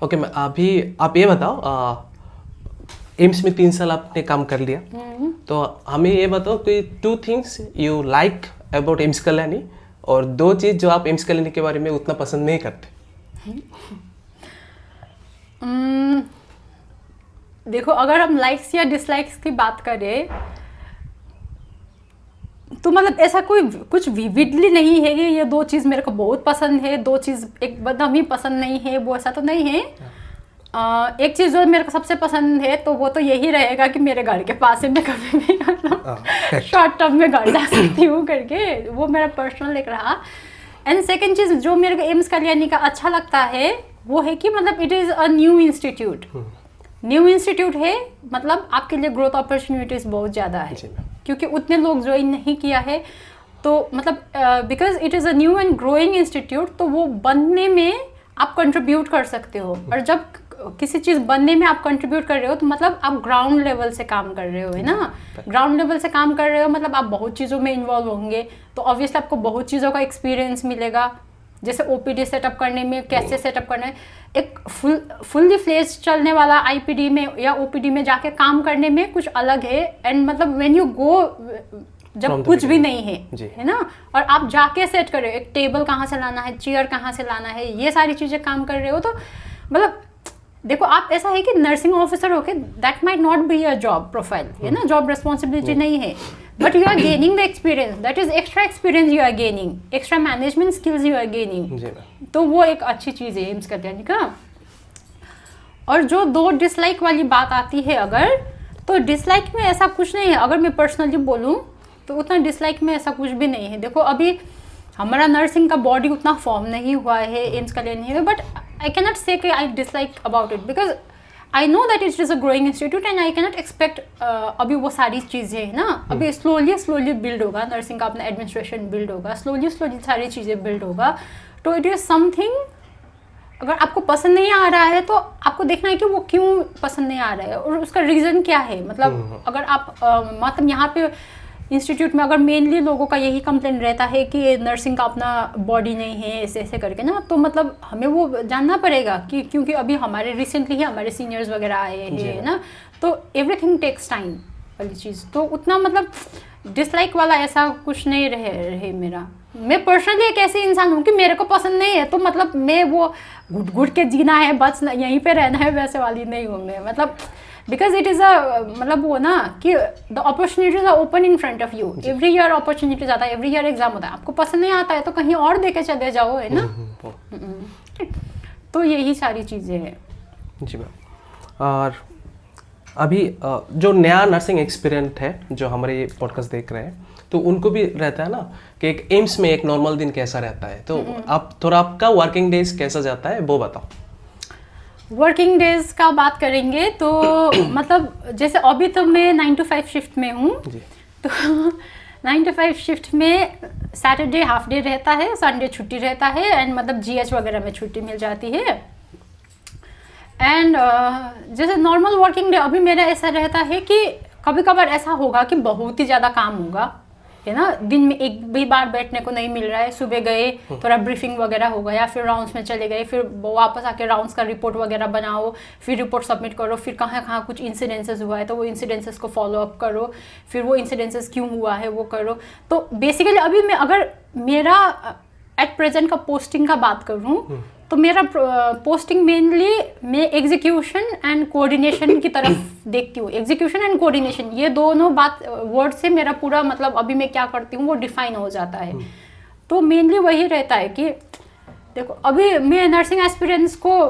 Okay, मैं अभी आप ये बताओ, एम्स में 3 साल आपने काम कर लिया, तो हमें ये बताओ कि 2 things you like about AIIMS Kalyani और 2 चीज़ जो आप एम्स कल्याणी के बारे में उतना पसंद नहीं करते। देखो, अगर हम लाइक्स या डिसलाइक्स की बात करें तो मतलब ऐसा कोई कुछ विविडली नहीं है कि ये 2 चीज़ मेरे को बहुत पसंद है, 2 चीज़ एकदम ही पसंद नहीं है, वो ऐसा तो नहीं है। एक चीज़ जो मेरे को सबसे पसंद है तो वो तो यही रहेगा कि मेरे घर के पास है, मैं कभी भी मतलब शॉर्ट टर्म में घर जा सकती हूँ करके, वो मेरा पर्सनल एक रहा। एंड सेकेंड चीज़ जो मेरे को एम्स कल्याणी का अच्छा लगता है वो है कि मतलब it is a new institute. New institute है, मतलब आपके लिए ग्रोथ अपॉर्चुनिटीज़ बहुत ज़्यादा है, क्योंकि उतने लोग ज्वाइन नहीं किया है। तो मतलब because it is a new and growing institute, तो वो बनने में आप कंट्रीब्यूट कर सकते हो। और जब किसी चीज़ बनने में आप कंट्रीब्यूट कर रहे हो तो मतलब आप ग्राउंड लेवल से काम कर रहे हो, है ना। ग्राउंड लेवल से काम कर रहे हो मतलब आप बहुत चीज़ों में इन्वॉल्व होंगे, तो ऑब्वियसली आपको बहुत चीज़ों का एक्सपीरियंस मिलेगा। जैसे ओपीडी सेटअप करने में, कैसे सेटअप करना है, एक फुल्ली फ्लेज चलने वाला आईपीडी में या ओपीडी में जाके काम करने में कुछ अलग है। एंड मतलब व्हेन यू गो, जब कुछ भी नहीं है ना, और आप जाके सेट कर रहे हो, एक टेबल कहाँ से लाना है, चेयर कहाँ से लाना है, ये सारी चीज़ें काम कर रहे हो, तो मतलब देखो आप ऐसा है कि नर्सिंग ऑफिसर होके that might not be a job profile, है ना, जॉब रिस्पॉन्सिबिलिटी नहीं है, but you are gaining the experience, that is extra experience you are gaining, extra management skills you are gaining. तो वो एक अच्छी चीज़ है एम्स कल्याणी का। और जो 2 डिसलाइक वाली बात आती है अगर, तो डिसलाइक में ऐसा कुछ नहीं है। अगर मैं पर्सनली बोलूँ तो उतना डिसलाइक में ऐसा कुछ भी नहीं है। देखो अभी हमारा नर्सिंग का बॉडी उतना फॉर्म नहीं हुआ है एम्स कल्याणी में, बट I cannot say कि I dislike about it because I know that it is a growing institute and I cannot expect अभी वो सारी चीज़ें है ना, अभी slowly बिल्ड होगा नर्सिंग का, अपना एडमिनिस्ट्रेशन बिल्ड होगा, slowly सारी चीज़ें बिल्ड होगा। तो इट इज़ समथिंग, अगर आपको पसंद नहीं आ रहा है तो आपको देखना है कि वो क्यों पसंद नहीं आ रहा है और उसका रीज़न क्या है। मतलब अगर आप मतलब यहाँ पे इंस्टीट्यूट में अगर मेनली लोगों का यही कंप्लेंट रहता है कि नर्सिंग का अपना बॉडी नहीं है, ऐसे ऐसे करके ना, तो मतलब हमें वो जानना पड़ेगा कि क्योंकि अभी हमारे रिसेंटली ही हमारे सीनियर्स वगैरह आए हैं ना, तो एवरीथिंग टेक्स टाइम वाली चीज़। तो उतना मतलब डिसलाइक वाला ऐसा कुछ नहीं रहे मेरा। मैं पर्सनली एक ऐसी इंसान हूँ कि मेरे को पसंद नहीं है तो मतलब मैं वो घुट घुट के जीना है, बस यहीं पे रहना है, वैसे वाली नहीं हूँ मैं। मतलब बिकॉज इट इज़ अ मतलब वो ना कि the opportunities are open in front of you, every year opportunities आता है, एवरी ईयर एग्जाम होता है। आपको पसंद नहीं आता है तो कहीं और दे के चले जाओ, है ना। तो यही सारी चीज़ें हैं जी मैम। और अभी जो नया नर्सिंग एक्सपीरियंस है जो हमारे ये पॉडकास्ट देख रहे हैं, तो उनको भी रहता है ना कि एक एम्स में एक नॉर्मल दिन कैसा रहता है, तो आप थोड़ा आपका वर्किंग डेज कैसा जाता है वो बताओ। वर्किंग डेज का बात करेंगे तो मतलब जैसे अभी तो मैं 9 to 5 शिफ्ट में हूँ, तो 9 to 5 शिफ्ट में सैटरडे हाफ डे रहता है, संडे छुट्टी रहता है, एंड मतलब जीएच वगैरह में छुट्टी मिल जाती है। एंड जैसे नॉर्मल वर्किंग डे अभी मेरा ऐसा रहता है कि कभी कभार ऐसा होगा कि बहुत ही ज़्यादा काम होगा, है ना, दिन में एक भी बार बैठने को नहीं मिल रहा है। सुबह गए, थोड़ा ब्रीफिंग वगैरह हो गया, फिर राउंड्स में चले गए, फिर वापस आके राउंड्स का रिपोर्ट वगैरह बनाओ, फिर रिपोर्ट सबमिट करो, फिर कहाँ कहाँ कुछ इंसिडेंसेस हुआ है तो वो इंसिडेंसेस को फॉलो अप करो, फिर वो इंसिडेंसेस क्यों हुआ है वो करो। तो बेसिकली अभी मैं अगर मेरा एट प्रेजेंट का पोस्टिंग का बात करूँ तो मेरा पोस्टिंग मेनली मैं एग्जीक्यूशन एंड कोऑर्डिनेशन की तरफ देखती हूँ। एग्जीक्यूशन एंड कोऑर्डिनेशन ये दोनों बात वर्ड से मेरा पूरा मतलब अभी मैं क्या करती हूँ वो डिफाइन हो जाता है। तो मेनली वही रहता है कि देखो अभी मैं नर्सिंग एस्पिरेंट्स को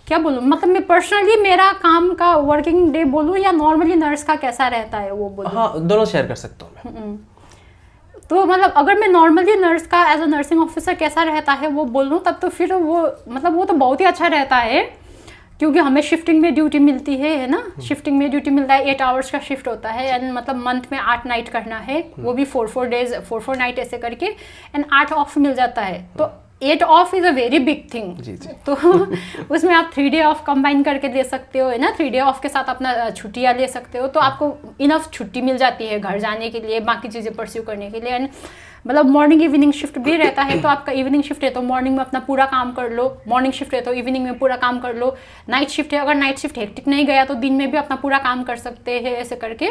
क्या बोलूँ, मतलब मैं पर्सनली मेरा काम का वर्किंग डे बोलूँ या नॉर्मली नर्स का कैसा रहता है वो बोलूँ। हाँ, दोनों शेयर कर सकता हूँ मैं। तो मतलब अगर मैं नॉर्मली नर्स का एज अ नर्सिंग ऑफिसर कैसा रहता है वो बोलूँ तब तो फिर वो मतलब वो तो बहुत ही अच्छा रहता है, क्योंकि हमें शिफ्टिंग में ड्यूटी मिलती है ना, शिफ्टिंग में ड्यूटी मिलता है, 8 आवर्स का शिफ्ट होता है, एंड मतलब मंथ में 8 नाइट करना है, वो भी 4 डेज 4 नाइट ऐसे करके, एंड 8 ऑफ मिल जाता है। तो 8 of is a very big thing. तो उसमें आप 3 डे ऑफ कंबाइन करके ले सकते हो, है ना, 3 डे ऑफ के साथ अपना छुट्टियाँ ले सकते हो, तो आपको इनफ छुट्टी मिल जाती है घर जाने के लिए, बाकी चीज़ें परस्यू करने के लिए। एंड मतलब मॉर्निंग इवनिंग शिफ्ट भी रहता है, तो आपका इवनिंग शिफ्ट है तो मॉर्निंग में अपना पूरा काम कर लो, मॉर्निंग शिफ्ट है तो इवनिंग में पूरा काम कर लो, नाइट शिफ्ट है, अगर नाइट शिफ्ट हेक्टिक नहीं गया तो दिन में भी अपना पूरा काम कर सकते हैं, ऐसे करके।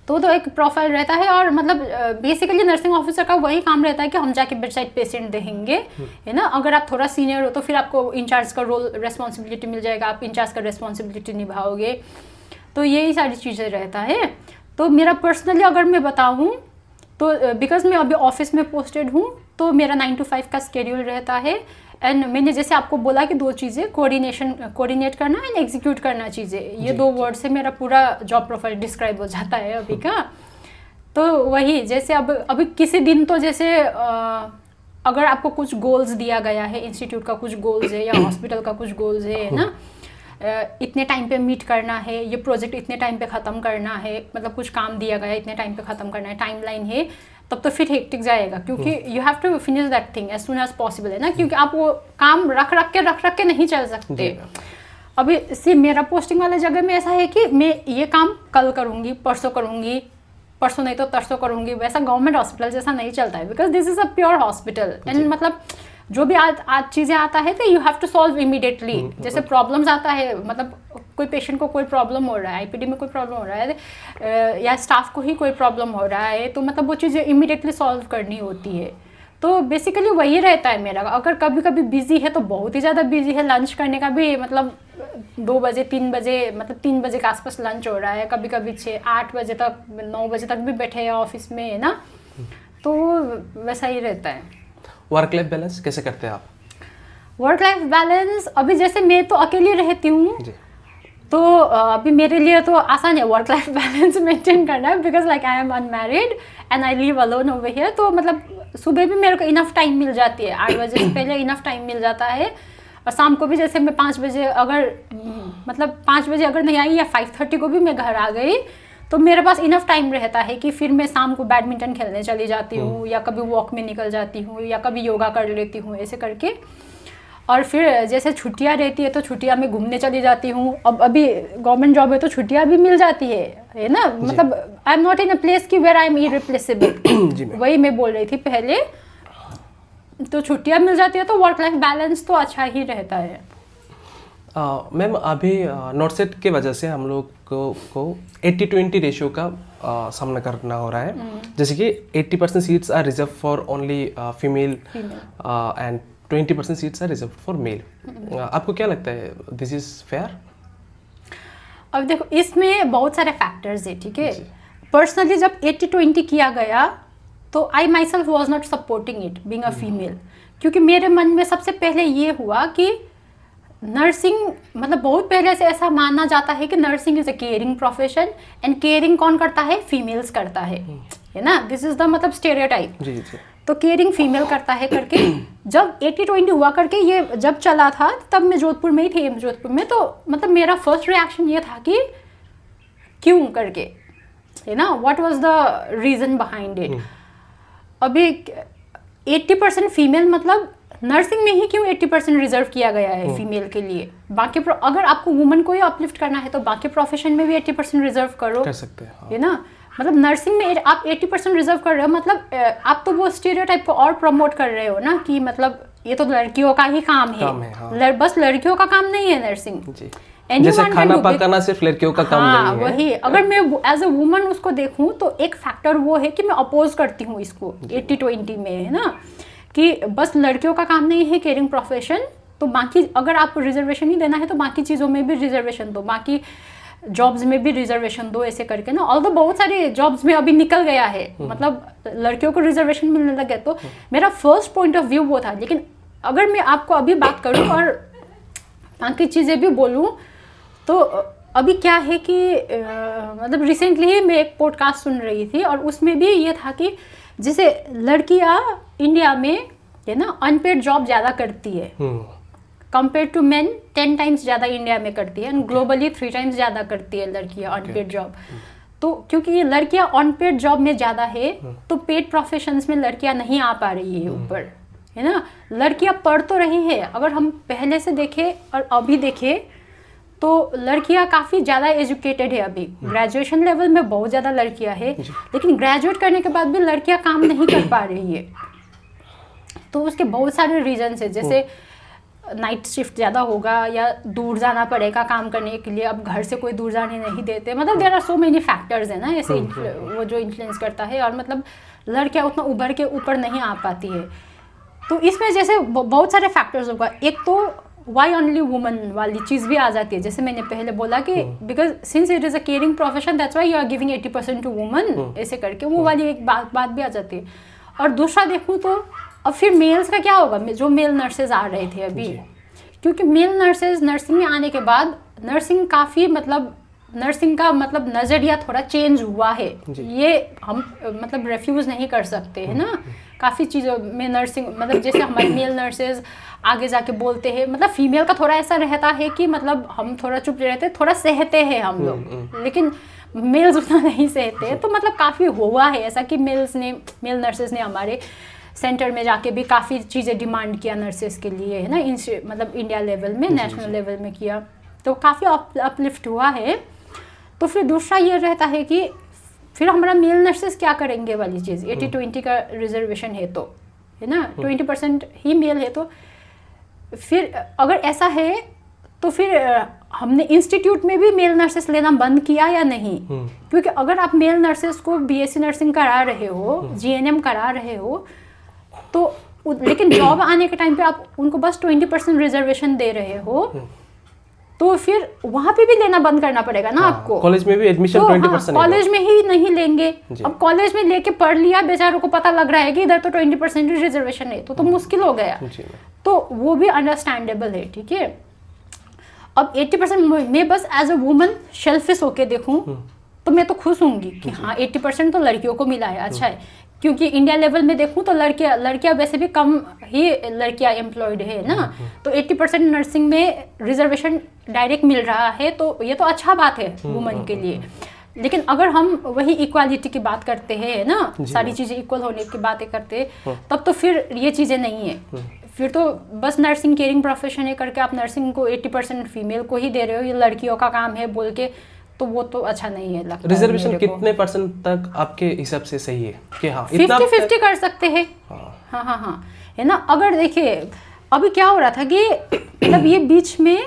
तो एक प्रोफाइल रहता है। और मतलब बेसिकली नर्सिंग ऑफिसर का वही काम रहता है कि हम जाके बेड साइड पेशेंट देखेंगे, है ना। अगर आप थोड़ा सीनियर हो तो फिर आपको इंचार्ज का रोल रिस्पॉन्सिबिलिटी मिल जाएगा, आप इंचार्ज का रिस्पॉन्सिबिलिटी निभाओगे, तो यही सारी चीज़ें रहता है। तो मेरा पर्सनली अगर मैं बताऊँ तो बिकॉज मैं अभी ऑफिस में पोस्टेड हूँ, तो मेरा 9 to 5 का स्केड्यूल रहता है। एंड मैंने जैसे आपको बोला कि 2 चीज़ें, कोऑर्डिनेट करना एंड एग्जीक्यूट करना चीज़ें, ये 2 वर्ड से मेरा पूरा जॉब प्रोफाइल डिस्क्राइब हो जाता है अभी का। तो वही जैसे अभी किसी दिन तो जैसे अगर आपको कुछ गोल्स दिया गया है, इंस्टीट्यूट का कुछ गोल्स है या हॉस्पिटल का कुछ गोल्स है ना, इतने टाइम पे मीट करना है, ये प्रोजेक्ट इतने टाइम पे ख़त्म करना है, मतलब कुछ काम दिया गया है इतने टाइम पे ख़त्म करना है, टाइमलाइन है, तब तो फिर हेक्टिक जाएगा, क्योंकि you have to finish that thing as soon as possible, है ना। क्योंकि आप वो काम रख के नहीं चल सकते। अभी सी मेरा पोस्टिंग वाले जगह में ऐसा है कि मैं ये काम कल करूँगी, परसों नहीं तो तरसों करूँगी, वैसा गवर्नमेंट हॉस्पिटल जैसा नहीं चलता है, because this is a pure hospital. And मतलब जो भी आज चीज़ें आता है तो you have to solve immediately. जैसे प्रॉब्लम्स आता है, मतलब कोई पेशेंट को कोई प्रॉब्लम हो रहा है, आईपीडी में कोई प्रॉब्लम हो रहा है, या स्टाफ को ही कोई प्रॉब्लम हो रहा है, तो मतलब वो चीज़ें इमीडिएटली सॉल्व करनी होती है। तो बेसिकली वही रहता है मेरा। अगर कभी कभी बिजी है तो बहुत ही ज़्यादा बिजी है, लंच करने का भी मतलब 2 बजे 3 बजे, मतलब 3 बजे के आसपास लंच हो रहा है, कभी कभी 6-8 बजे तक 9 बजे तक भी बैठे हैं ऑफिस में, है ना। तो वैसा ही रहता है। वर्क लाइफ बैलेंस कैसे करते हैं आप? वर्क लाइफ बैलेंस अभी जैसे मैं तो अकेली रहती हूँ, तो अभी मेरे लिए तो आसान है वर्क लाइफ बैलेंस मेंटेन करना, because like I am unmarried and I live alone over here. तो मतलब सुबह भी मेरे को इनफ टाइम मिल जाती है, 8 बजे से पहले इनफ टाइम मिल जाता है। और शाम को भी जैसे मैं 5 बजे अगर मतलब 5 बजे अगर नहीं आई या 5:30 को भी मैं घर आ गई, तो मेरे पास इनफ टाइम रहता है कि फिर मैं शाम को बैडमिंटन खेलने चली जाती हूँ, या कभी वॉक में निकल जाती हूँ, या कभी योगा कर लेती हूँ, ऐसे करके। और फिर जैसे छुट्टियाँ रहती है तो छुट्टियाँ में घूमने चली जाती हूँ। अब अभी गवर्नमेंट जॉब है तो छुट्टियाँ भी मिल जाती है ना। मतलब I am not in a place कि वेयर आई एम इरिप्लेसेबल, वही मैं बोल रही थी पहले। तो छुट्टियाँ मिल जाती है तो वर्क लाइफ बैलेंस तो अच्छा ही रहता है। मैम अभी नॉर्थ की वजह से हम लोग को 80-20 रेशियो का सामना करना हो रहा है। जैसे कि 80% seats are reserve for only female and 20% seats are reserve for male. आपको क्या लगता है, दिस इज फेयर? अब देखो इसमें बहुत सारे फैक्टर्स है, ठीक है। पर्सनली जब 80-20 किया गया तो I myself was not supporting it being a female, क्योंकि मेरे मन में सबसे पहले ये हुआ कि नर्सिंग मतलब बहुत पहले से ऐसा माना जाता है कि nursing is a caring profession, and caring कौन करता है? फीमेल्स करता है ना। दिस इज द मतलब स्टेरियोटाइप। तो केयरिंग फीमेल करता है करके जब 80-20 हुआ करके ये जब चला था, तब मैं जोधपुर में ही थी, जोधपुर में। तो मतलब मेरा फर्स्ट रिएक्शन ये था कि क्यों करके, है ना, what was the reason behind it. अभी 80% फीमेल मतलब नर्सिंग में ही क्यों 80% रिजर्व किया गया है फीमेल के लिए? बाकी अगर आपको वुमन को ही अपलिफ्ट करना है तो बाकी प्रोफेशन में भी 80% रिजर्व करो, कर सकते हैं, हाँ। है ना। मतलब नर्सिंग में आप 80% रिजर्व कर रहे हो, मतलब आप तो वो स्टीरियोटाइप को और प्रमोट कर रहे हो ना, कि मतलब ये तो लड़कियों का ही काम है, हाँ। बस लड़कियों का काम नहीं है नर्सिंग। जैसे खाना पकाना सिर्फ लड़कियों का काम नहीं है। वही अगर मैं एज अ वुमन उसको देखूं तो एक फैक्टर वो है कि मैं अपोज करती हूँ इसको 80-20 में, है ना, कि बस लड़कियों का काम नहीं है केयरिंग प्रोफेशन। तो बाकी अगर आप रिजर्वेशन ही देना है तो बाकी चीज़ों में भी रिजर्वेशन दो, बाकी जॉब्स में भी रिजर्वेशन दो, ऐसे करके ना। ऑल्दो बहुत सारे जॉब्स में अभी निकल गया है, मतलब लड़कियों को रिजर्वेशन मिलने लगे। तो मेरा फर्स्ट पॉइंट ऑफ व्यू वो था। लेकिन अगर मैं आपको अभी बात करूँ और बाकी चीज़ें भी बोलूँ तो अभी क्या है कि मतलब रिसेंटली ही मैं एक पॉडकास्ट सुन रही थी और उसमें भी ये था कि जैसे लड़कियां इंडिया में, है ना, अनपेड जॉब ज़्यादा करती है कंपेयर टू मेन। 10 टाइम्स ज़्यादा इंडिया में करती है, एंड ग्लोबली 3 टाइम्स ज़्यादा करती है लड़कियां अनपेड जॉब। तो क्योंकि ये लड़कियां अनपेड जॉब में ज़्यादा है तो पेड प्रोफेशंस में लड़कियां नहीं आ पा रही है ऊपर, है ना। लड़कियां पढ़ तो रही है, अगर हम पहले से देखें और अभी देखें तो लड़कियां काफ़ी ज़्यादा एजुकेटेड है अभी, ग्रेजुएशन लेवल में बहुत ज़्यादा लड़कियां है, लेकिन ग्रेजुएट करने के बाद भी लड़कियां काम नहीं कर पा रही है। तो उसके बहुत सारे रीजंस है, जैसे नाइट शिफ्ट ज़्यादा होगा या दूर जाना पड़ेगा काम करने के लिए, अब घर से कोई दूर जाने नहीं देते, मतलब there are so many factors है ना ऐसे वो जो इन्फ्लुएंस करता है, और मतलब लड़कियां उतना उभर के ऊपर नहीं आ पाती है। तो इसमें जैसे बहुत सारे फैक्टर्स होगा, एक तो वाई ओनली वुमन वाली चीज़ भी आ जाती है, जैसे मैंने पहले बोला कि because since it is a caring profession that's why you are giving 80% to woman, ऐसे करके वो वाली एक बात भी आ जाती है। और दूसरा देखूँ तो अब फिर मेल्स का क्या होगा, जो मेल नर्सेज आ रहे थे अभी, क्योंकि मेल नर्सेज नर्सिंग में आने के बाद नर्सिंग काफ़ी मतलब नर्सिंग का मतलब नज़रिया थोड़ा चेंज हुआ है, ये हम मतलब रेफ्यूज़ नहीं कर सकते है ना। काफ़ी चीज़ों में नर्सिंग मतलब जैसे हमारे मेल नर्सेज आगे जाके बोलते हैं, मतलब फीमेल का थोड़ा ऐसा रहता है कि मतलब हम थोड़ा चुप रहते हैं, थोड़ा सहते हैं हम लोग, लेकिन मेल्स उतना नहीं सहते। तो मतलब काफ़ी हुआ है ऐसा कि मेल नर्सेज ने हमारे सेंटर में जाके भी काफ़ी चीज़ें डिमांड किया नर्सेज के लिए, है ना, मतलब इंडिया लेवल में, नेशनल लेवल में किया, तो काफ़ी अपलिफ्ट हुआ है। तो फिर दूसरा ये रहता है कि फिर हमारा मेल नर्सेस क्या करेंगे वाली चीज़, 80-20 का रिजर्वेशन है तो, है ना, 20% ही मेल है, तो फिर अगर ऐसा है तो फिर हमने इंस्टीट्यूट में भी मेल नर्सेस लेना बंद किया या नहीं, क्योंकि अगर आप मेल नर्सेस को बीएससी नर्सिंग करा रहे हो, जीएनएम करा रहे हो, तो लेकिन जॉब आने के टाइम पे आप उनको बस 20% रिजर्वेशन दे रहे हो, तो फिर वहाँ पे भी लेना बंद करना पड़ेगा ना आपको। कॉलेज में भी एडमिशन 20% कॉलेज में ही नहीं लेंगे। अब कॉलेज में लेके पढ़ लिया, बेचारों को पता लग रहा है कि इधर तो 20% रिजर्वेशन है, तो मुश्किल हो गया। तो वो भी अंडरस्टैंडेबल है, ठीक है। अब 80% मैं बस एज अ वुमन शेल्फिश होके देखूँ तो मैं तो खुश होंगी कि हाँ 80% तो लड़कियों को मिला है, अच्छा है। क्योंकि इंडिया लेवल में देखूँ तो लड़कियां वैसे भी कम ही लड़कियां एम्प्लॉयड है ना, तो 80% नर्सिंग में रिजर्वेशन डायरेक्ट मिल रहा है, तो ये तो अच्छा बात है वुमन के लिए। लेकिन अगर हम वही इक्वालिटी की बात करते हैं ना, सारी चीज़ें इक्वल होने की बातें करते हैं, तब तो फिर ये चीज़ें नहीं है। फिर तो बस नर्सिंग केयरिंग प्रोफेशन है करके आप नर्सिंग को 80% फीमेल को ही दे रहे हो, ये लड़कियों का काम है बोल के, तो वो तो अच्छा नहीं है लगता। रिजर्वेशन कितने % तक आपके हिसाब से सही है कि हाँ 50-50 कर सकते हैं? हाँ है ना। अगर देखिए अभी क्या हो रहा था कि मतलब ये बीच में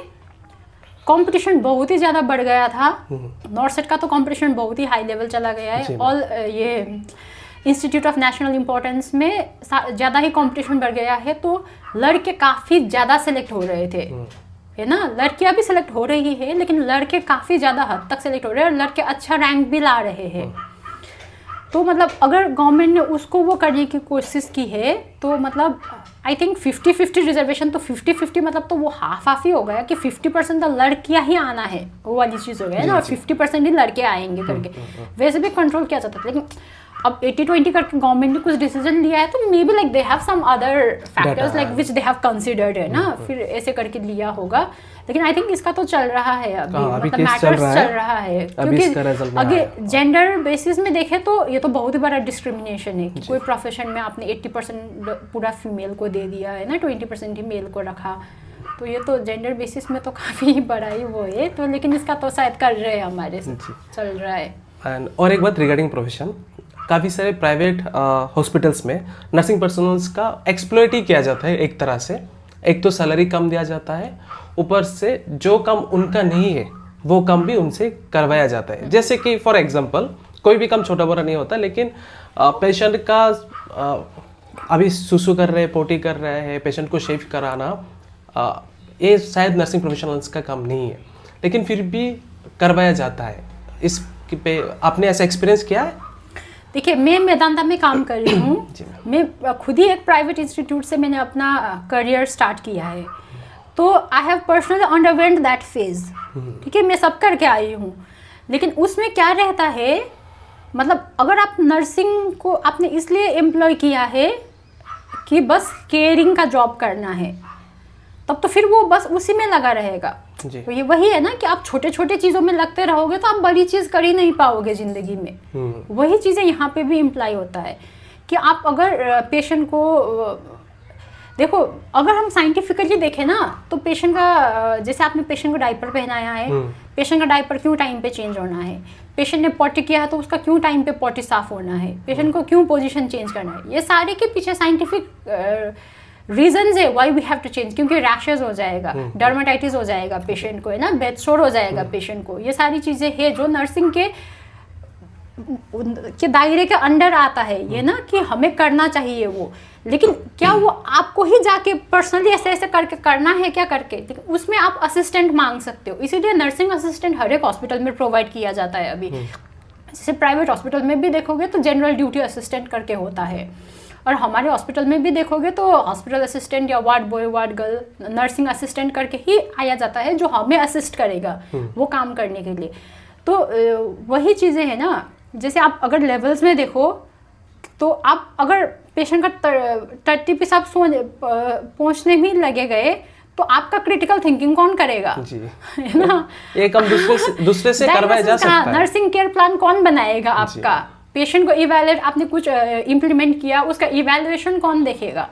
कंपटीशन बहुत ही ज़्यादा बढ़ गया था, नॉर्थ सेट का तो कंपटीशन बहुत ही हाई लेवल चला गया है, ऑल ये इंस्टीट्यूट ऑफ नेशनल इम्पोर्टेंस में ज़्यादा ही कंपटीशन बढ़ गया है, तो लड़के काफ़ी ज़्यादा सेलेक्ट हो रहे थे, है ना। लड़कियां भी सिलेक्ट हो रही है, लेकिन लड़के काफ़ी ज़्यादा हद तक सिलेक्ट हो रहे हैं, और लड़के अच्छा रैंक भी ला रहे हैं। तो मतलब अगर गवर्नमेंट ने उसको वो करने की कोशिश की है, तो मतलब आई थिंक 50-50 रिजर्वेशन, तो 50-50 मतलब तो वो हाफ ही हो गया कि 50% तो लड़कियां ही आना है, वो वाली चीज़ हो गया ना, और 50% ही लड़के आएंगे करके। वैसे भी कंट्रोल किया जाता था, लेकिन अब 80-20 करके गवर्नमेंट ने कुछ डिसीजन लिया है, तो maybe like they have some other factors like which they have considered, है ना, फिर ऐसे करके लिया होगा। लेकिन आई थिंक इसका तो चल रहा है अभी मतलब मैटर्स चल रहा है, क्योंकि अगर जेंडर बेसिस में देखें तो ये तो बहुत ही बड़ा डिस्क्रिमिनेशन है कि कोई प्रोफेशन में आपने 80% पूरा फीमेल को दे दिया है ना, 20% ही मेल को रखा, तो ये तो जेंडर बेसिस में तो काफ़ी बड़ा ही वो है। तो लेकिन इसका तो शायद कर रहे हैं, हमारे चल रहा है। और एक बात रिगार्डिंग प्रोफेशन, काफ़ी सारे प्राइवेट हॉस्पिटल्स में नर्सिंग पर्सनल्स का एक्सप्लॉइट ही किया जाता है एक तरह से। एक तो सैलरी कम दिया जाता है, ऊपर से जो काम उनका नहीं है वो काम भी उनसे करवाया जाता है। जैसे कि फॉर एग्जांपल कोई भी काम छोटा बड़ा नहीं होता, लेकिन पेशेंट का अभी सुसु कर रहे हैं, पोटी कर रहे हैं, पेशेंट को शेव कराना, ये शायद नर्सिंग प्रोफेशनल्स का काम नहीं है, लेकिन फिर भी करवाया जाता है। इस पे आपने ऐसा एक्सपीरियंस किया है? देखिए मैं मेदांता में काम कर रही हूँ, मैं खुद ही एक प्राइवेट इंस्टीट्यूट से मैंने अपना करियर स्टार्ट किया है, तो I have personally underwent that phase, ठीक है, मैं सब करके आई हूँ। लेकिन उसमें क्या रहता है, मतलब अगर आप नर्सिंग को आपने इसलिए एम्प्लॉय किया है कि बस केयरिंग का जॉब करना है, तब तो फिर वो बस उसी में लगा रहेगा। तो ये वही है ना कि आप छोटे छोटे चीज़ों में लगते रहोगे तो आप बड़ी चीज़ कर ही नहीं पाओगे ज़िंदगी में। वही चीज़ें यहाँ पे भी इम्प्लाई होता है कि आप अगर पेशेंट को देखो अगर हम साइंटिफिकली देखें ना तो पेशेंट का, जैसे आपने पेशेंट को डायपर पहनाया है, पेशेंट का डायपर क्यों टाइम पे चेंज होना है, पेशेंट ने पॉटी किया है तो उसका क्यों टाइम पे पॉटी साफ होना है, पेशेंट को क्यों पोजीशन चेंज करना है, ये सारे के पीछे साइंटिफिक रीजन है why we have to change. क्योंकि रैशेज हो जाएगा, डर्माटाइटिस हो जाएगा पेशेंट को, है ना, बेड सोर हो जाएगा पेशेंट को, ये सारी चीज़ें हैं जो नर्सिंग के दायरे के अंडर आता है ये ना, कि हमें करना चाहिए वो। लेकिन क्या वो आपको ही जाके पर्सनली ऐसे ऐसे करके करना है क्या करके, लेकिन उसमें आप असिस्टेंट मांग सकते हो। इसीलिए नर्सिंग असिस्टेंट हर एक हॉस्पिटल में प्रोवाइड किया जाता है अभी। जैसे प्राइवेट हॉस्पिटल में भी देखोगे तो जनरल ड्यूटी असिस्टेंट करके होता है, और हमारे हॉस्पिटल में भी देखोगे तो हॉस्पिटल असिस्टेंट या ward boy, ward girl, nursing assistant करके ही आया जाता है, जो हमें असिस्ट करेगा वो काम करने के लिए। तो वही चीज़ें हैं ना, जैसे आप अगर लेवल्स में देखो तो आप अगर पेशेंट का टट्टी पेशाब पहुँचने में लगे गए तो आपका क्रिटिकल थिंकिंग कौन करेगा जी। है ना, एक हम दूसरे से करवाया जा सकता है। नर्सिंग केयर प्लान कौन बनाएगा आपका, पेशेंट को इवैल्यूएट, आपने कुछ इम्प्लीमेंट किया उसका इवैल्यूएशन कौन देखेगा,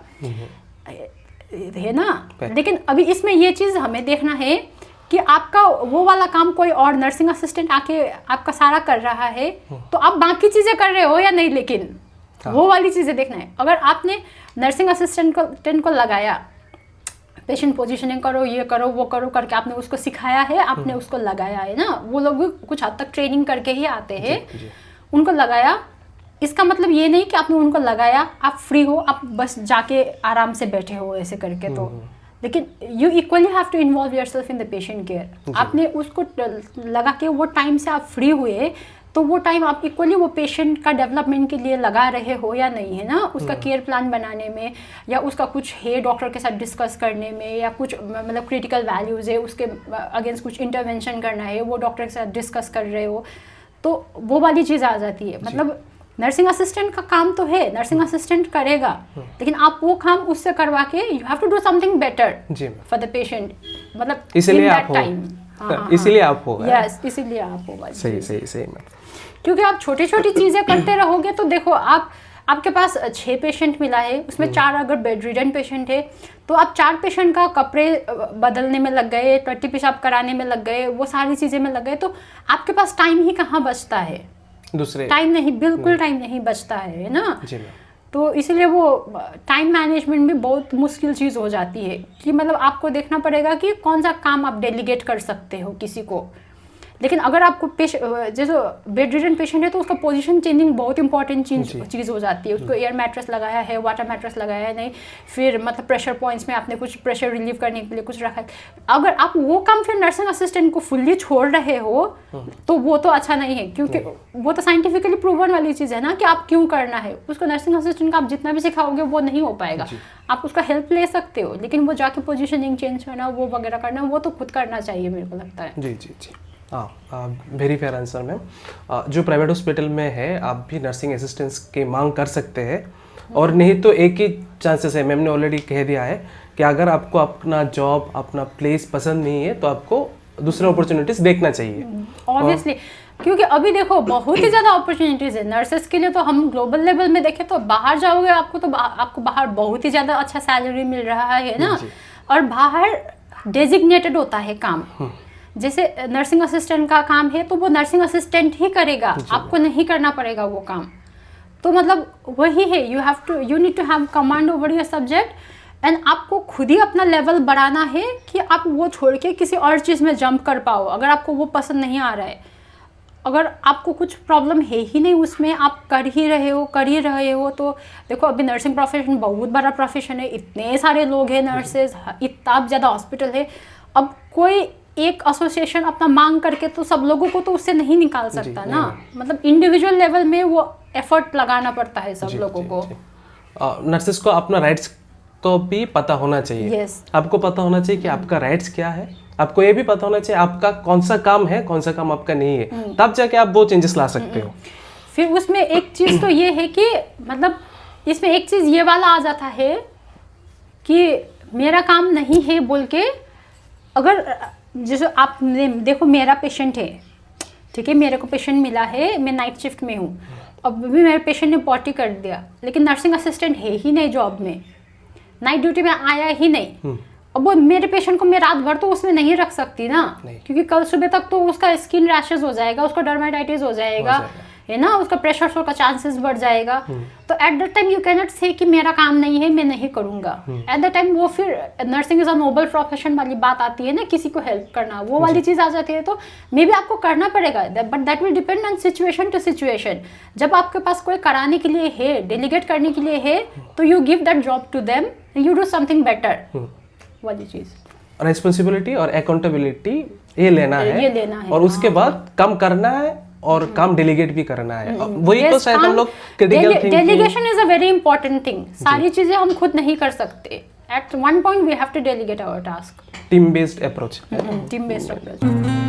है ना। लेकिन अभी इसमें ये चीज़ हमें देखना है कि आपका वो वाला काम कोई और नर्सिंग असिस्टेंट आके आपका सारा कर रहा है तो आप बाकी चीज़ें कर रहे हो या नहीं, लेकिन वो वाली चीज़ें देखना है। अगर आपने नर्सिंग असिस्टेंट को लगाया, पेशेंट पोजीशनिंग करो, ये करो वो करो करके आपने उसको सिखाया है, आपने उसको लगाया है ना, वो लोग कुछ हद तक ट्रेनिंग करके ही आते हैं, उनको लगाया, इसका मतलब ये नहीं कि आपने उनको लगाया आप फ्री हो, आप बस जाके आराम से बैठे हो ऐसे करके। तो लेकिन you equally have to involve yourself in the patient care. आपने उसको लगा के वो टाइम से आप फ्री हुए तो वो टाइम आप इक्वली वो पेशेंट का डेवलपमेंट के लिए लगा रहे हो या नहीं, है ना, उसका केयर प्लान बनाने में या उसका कुछ है डॉक्टर के साथ डिस्कस करने में, या कुछ मतलब क्रिटिकल वैल्यूज़ है उसके अगेंस्ट कुछ इंटरवेंशन करना है वो डॉक्टर के साथ डिस्कस कर रहे हो, तो वो वाली चीज़ आ जाती है। मतलब नर्सिंग असिस्टेंट का काम तो है, नर्सिंग असिस्टेंट करेगा, लेकिन आप वो काम उससे करवा के you have to do something better for the patient, मतलब इसीलिए आप हो, इसीलिए आप हो, यस इसीलिए आप हो। सही सही सही। क्योंकि आप छोटी छोटी चीज़ें करते रहोगे तो देखो आपके पास 6 पेशेंट मिला है, उसमें 4 अगर बेड रिडन पेशेंट है तो आप 4 पेशेंट का कपड़े बदलने में लग गए, टट्टी पेशाब कराने में लग गए, वो सारी चीज़ें में लग गए, तो आपके पास टाइम ही कहाँ बचता है, दूसरे टाइम नहीं, बिल्कुल टाइम नहीं बचता है ना। तो इसीलिए वो टाइम मैनेजमेंट भी बहुत मुश्किल चीज़ हो जाती है कि मतलब आपको देखना पड़ेगा कि कौन सा काम आप डेलीगेट कर सकते हो किसी को। लेकिन अगर आपको जैसे बेड रिडन पेशेंट है तो उसका पोजीशन चेंजिंग बहुत इंपॉर्टेंट चीज़ हो जाती है। उसको एयर मैट्रेस लगाया है, वाटर मैट्रेस लगाया है नहीं, फिर मतलब प्रेशर पॉइंट्स में आपने कुछ प्रेशर रिलीव करने के लिए कुछ रखा है, अगर आप वो काम फिर नर्सिंग असिस्टेंट को फुल्ली छोड़ रहे हो तो वो तो अच्छा नहीं है, क्योंकि वो तो साइंटिफिकली प्रूवन वाली चीज़ है ना कि आप क्यों करना है। उसको नर्सिंग असिस्टेंट का आप जितना भी सिखाओगे वो नहीं हो पाएगा। आप उसका हेल्प ले सकते हो, लेकिन वो जाके पोजीशनिंग चेंज करना वो वगैरह करना वो तो खुद करना चाहिए मेरे को लगता है। जी जी जी, हाँ, वेरी फेयर आंसर मैम। जो प्राइवेट हॉस्पिटल में है आप भी नर्सिंग असिस्टेंट्स की मांग कर सकते हैं, और नहीं तो एक ही चांसेस है, मैम ने ऑलरेडी कह दिया है कि अगर आपको अपना जॉब अपना प्लेस पसंद नहीं है तो आपको दूसरे अपॉर्चुनिटीज देखना चाहिए ऑब्वियसली। क्योंकि अभी देखो बहुत ही ज़्यादा अपॉर्चुनिटीज़ है नर्सेस के लिए, तो हम ग्लोबल लेवल में देखें तो बाहर जाओगे आपको बाहर बहुत ही ज़्यादा अच्छा सैलरी मिल रहा है ना, और बाहर डेजिग्नेटेड होता है काम। जैसे नर्सिंग असिस्टेंट का काम है तो वो नर्सिंग असिस्टेंट ही करेगा, आपको नहीं करना पड़ेगा वो काम। तो मतलब वही है, you need to have command over your subject, and आपको खुद ही अपना लेवल बढ़ाना है कि आप वो छोड़ के किसी और चीज़ में जंप कर पाओ। अगर आपको वो पसंद नहीं आ रहा है, अगर आपको कुछ प्रॉब्लम है ही नहीं उसमें, आप कर ही रहे हो तो देखो अभी नर्सिंग प्रोफेशन बहुत बड़ा प्रोफेशन है, इतने सारे लोग हैं नर्सेज, इतना ज़्यादा हॉस्पिटल है। अब कोई एक एसोसिएशन अपना मांग करके तो सब लोगों को तो उससे नहीं निकाल सकता ना, मतलब इंडिविजुअल लेवल में वो एफर्ट लगाना पड़ता है सब लोगों को। नर्सेस को अपना राइट्स को भी पता होना चाहिए। आपको पता होना चाहिए कि आपका राइट्स क्या है, आपको ये भी पता होना चाहिए आपका कौन सा काम है, कौन सा काम आपका नहीं है, तब जाके आप वो चेंजेस ला सकते हो। फिर उसमें एक चीज़ तो ये है कि मतलब इसमें एक चीज़ ये वाला आ जाता है कि मेरा काम नहीं है बोल के, अगर जैसे आप देखो मेरा पेशेंट है, ठीक है, मेरे को पेशेंट मिला है, मैं नाइट शिफ्ट में हूँ, अब भी मेरे पेशेंट ने पॉटी कर दिया, लेकिन नर्सिंग असिस्टेंट है ही नहीं जॉब में, नाइट ड्यूटी में आया ही नहीं, अब वो मेरे पेशेंट को मैं रात भर तो उसमें नहीं रख सकती ना, क्योंकि कल सुबह तक तो उसका स्किन रैशेज हो जाएगा, उसका डर्मेटाइटिस हो जाएगा, है ना, उसका प्रेशर शोर का चांसेस बढ़ जाएगा। तो at that time you can not से कि मेरा काम नहीं है, मैं नहीं करूंगा। एट दैट टाइम वो फिर nursing is a noble profession वाली बात आती है ना, किसी को हेल्प करना, वो वाली चीज आ जाती है। तो मे बी आपको करना पड़ेगा, but that will depend on situation to situation. जब आपके पास कोई कराने के लिए है, डेलीगेट करने के लिए है, तो you give that job to them, you do something better वाली चीज। रिस्पॉन्सिबिलिटी और अकाउंटेबिलिटी ये लेना है और उसके बाद काम करना है और काम डेलीगेट भी करना है। वही तो शायद हम लोग critical thing, delegation is a very important thing. सारी चीजें हम खुद नहीं कर सकते, at one point we have to delegate our task. Team based approach. Team based approach.